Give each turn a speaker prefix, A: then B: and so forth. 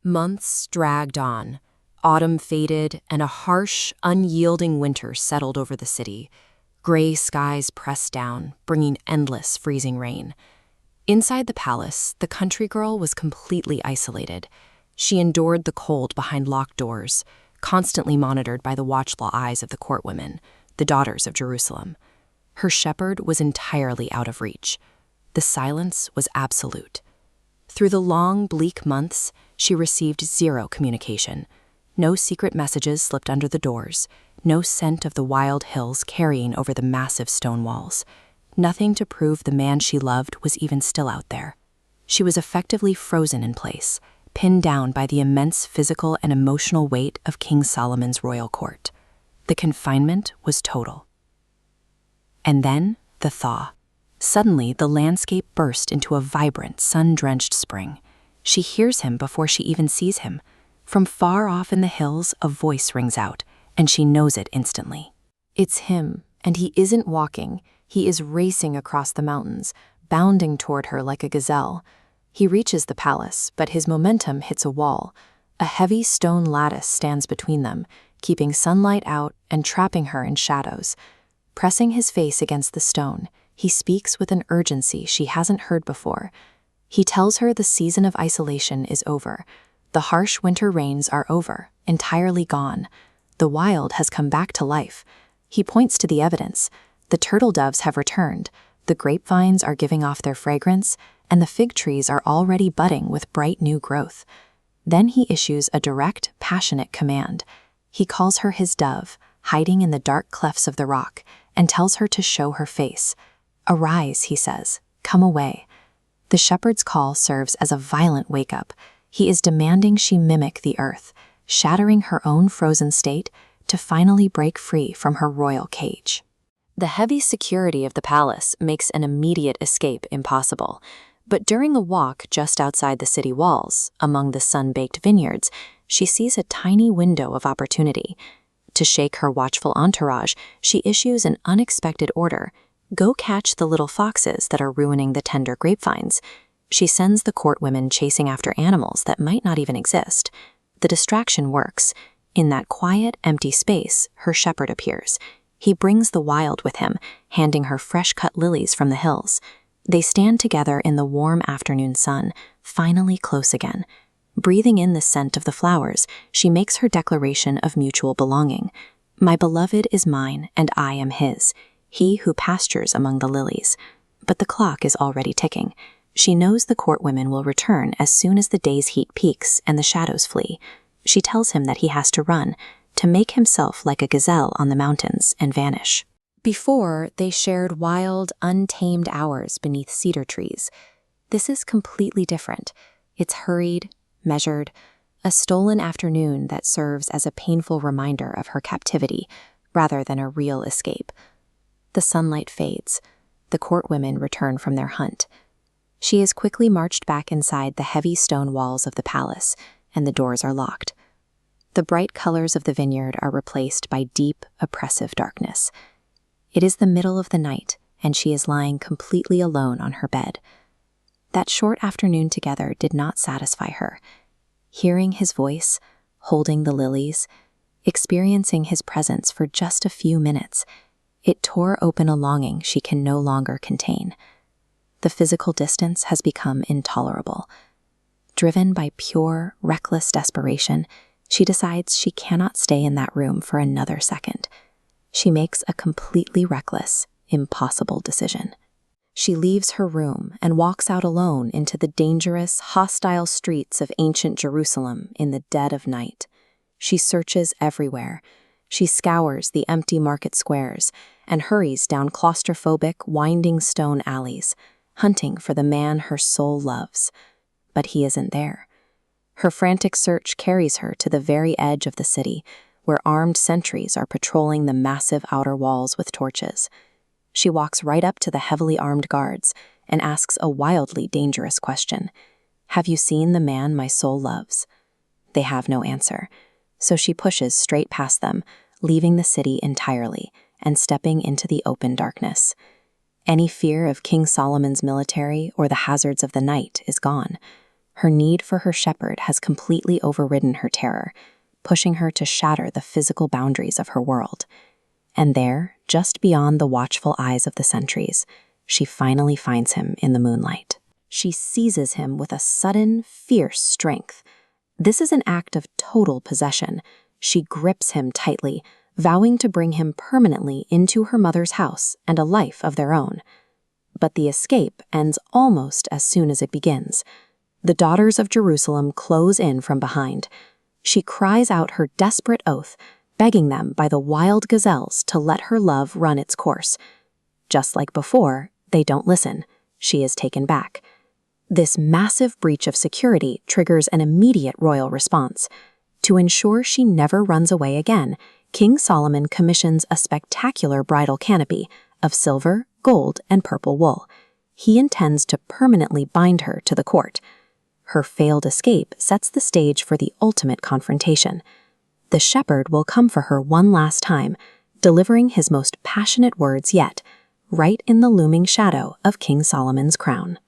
A: Months dragged on. Autumn faded, and a harsh, unyielding winter settled over the city. Gray skies pressed down, bringing endless freezing rain. Inside the palace, the country girl was completely isolated. She endured the cold behind locked doors, constantly monitored by the watchful eyes of the court women, the daughters of Jerusalem. Her shepherd was entirely out of reach. The silence was absolute. Through the long, bleak months, she received zero communication. No secret messages slipped under the doors, no scent of the wild hills carrying over the massive stone walls. Nothing to prove the man she loved was even still out there. She was effectively frozen in place, pinned down by the immense physical and emotional weight of King Solomon's royal court. The confinement was total. And then, the thaw. Suddenly, the landscape burst into a vibrant, sun-drenched spring. She hears him before she even sees him. From far off in the hills, a voice rings out, and she knows it instantly. It's him, and he isn't walking. He is racing across the mountains, bounding toward her like a gazelle. He reaches the palace, but his momentum hits a wall. A heavy stone lattice stands between them, keeping sunlight out and trapping her in shadows. Pressing his face against the stone, he speaks with an urgency she hasn't heard before. He tells her the season of isolation is over. The harsh winter rains are over, entirely gone. The wild has come back to life. He points to the evidence. The turtle doves have returned, the grapevines are giving off their fragrance, and the fig trees are already budding with bright new growth. Then he issues a direct, passionate command. He calls her his dove, hiding in the dark clefts of the rock, and tells her to show her face. "Arise," he says, "come away." The shepherd's call serves as a violent wake-up. He is demanding she mimic the earth, shattering her own frozen state to finally break free from her royal cage. The heavy security of the palace makes an immediate escape impossible. But during a walk just outside the city walls, among the sun-baked vineyards, she sees a tiny window of opportunity. To shake her watchful entourage, she issues an unexpected order: go catch the little foxes that are ruining the tender grapevines. She sends the court women chasing after animals that might not even exist. The distraction works. In that quiet, empty space, her shepherd appears. He brings the wild with him, handing her fresh-cut lilies from the hills. They stand together in the warm afternoon sun, finally close again. Breathing in the scent of the flowers, she makes her declaration of mutual belonging. "My beloved is mine, and I am his, he who pastures among the lilies." But the clock is already ticking. She knows the court women will return as soon as the day's heat peaks and the shadows flee. She tells him that he has to run, to make himself like a gazelle on the mountains and vanish. Before, they shared wild, untamed hours beneath cedar trees. This is completely different. It's hurried, measured, a stolen afternoon that serves as a painful reminder of her captivity, rather than a real escape. The sunlight fades. The court women return from their hunt. She is quickly marched back inside the heavy stone walls of the palace, and the doors are locked. The bright colors of the vineyard are replaced by deep, oppressive darkness. It is the middle of the night, and she is lying completely alone on her bed. That short afternoon together did not satisfy her. Hearing his voice, holding the lilies, experiencing his presence for just a few minutes, it tore open a longing she can no longer contain. The physical distance has become intolerable. Driven by pure, reckless desperation, she decides she cannot stay in that room for another second. She makes a completely reckless, impossible decision. She leaves her room and walks out alone into the dangerous, hostile streets of ancient Jerusalem in the dead of night. She searches everywhere. She scours the empty market squares and hurries down claustrophobic, winding stone alleys, hunting for the man her soul loves. But he isn't there. Her frantic search carries her to the very edge of the city, where armed sentries are patrolling the massive outer walls with torches. She walks right up to the heavily armed guards and asks a wildly dangerous question. "Have you seen the man my soul loves?" They have no answer, so she pushes straight past them, leaving the city entirely and stepping into the open darkness. Any fear of King Solomon's military or the hazards of the night is gone. Her need for her shepherd has completely overridden her terror, pushing her to shatter the physical boundaries of her world. And there, just beyond the watchful eyes of the sentries, she finally finds him in the moonlight. She seizes him with a sudden, fierce strength. This is an act of total possession. She grips him tightly, vowing to bring him permanently into her mother's house and a life of their own. But the escape ends almost as soon as it begins. The daughters of Jerusalem close in from behind. She cries out her desperate oath, begging them by the wild gazelles to let her love run its course. Just like before, they don't listen. She is taken back. This massive breach of security triggers an immediate royal response. To ensure she never runs away again, King Solomon commissions a spectacular bridal canopy of silver, gold, and purple wool. He intends to permanently bind her to the court. Her failed escape sets the stage for the ultimate confrontation. The shepherd will come for her one last time, delivering his most passionate words yet, right in the looming shadow of King Solomon's crown.